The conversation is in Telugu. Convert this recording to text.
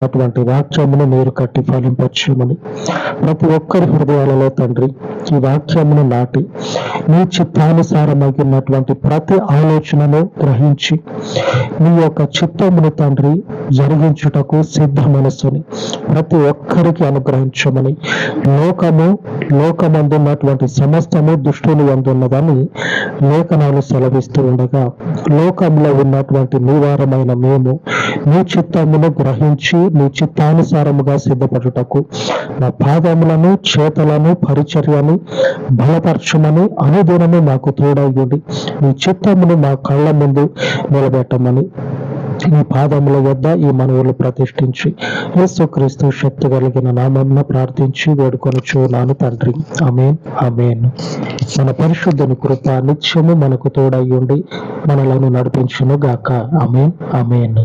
అటువంటి వాక్యమును మీరు కట్టి ఫలింపచేయమని ప్రతి ఒక్కరి హృదయాలలో తండ్రి ఈ వాక్యమును నాటి నీ చిత్తానుసారమైనటువంటి ప్రతి ఆలోచనను గ్రహించి నీ యొక్క చిత్తమును తండ్రి జరిగించుటకు సిద్ధ మనస్సుని ప్రతి ఒక్కరికి అనుగ్రహించమని లోకమందున్నటువంటి సమస్తము దుష్టుని అందున్నదని లేఖనాలు సెలవిస్తూ ఉండగా లోకంలో ఉన్నటువంటి నివారమైన మేము నీ చిత్తమును గ్రహించి నీ చిత్తానుసారముగా సిద్ధపడుటకు నా పాదములను చేతులను పరిచర్యను బలపరచమని అనుదినము మాకు తోడయ్యుండి నీ చిత్తమును మా కళ్ళ ముందు నిలబెట్టమని నీ పాదముల వద్ద ఈ మనవులు ప్రతిష్ఠించి యేసుక్రీస్తు శక్తి కలిగిన నామమున ప్రార్థించి వేడుకొనుచున్నాను తండ్రి. ఆమేన్ ఆమేన్. మన పరిశుద్ధుని కృప నిత్యము మనకు తోడయ్యుండి మనలను నడిపించును గాక. ఆమేన్ ఆమేన్.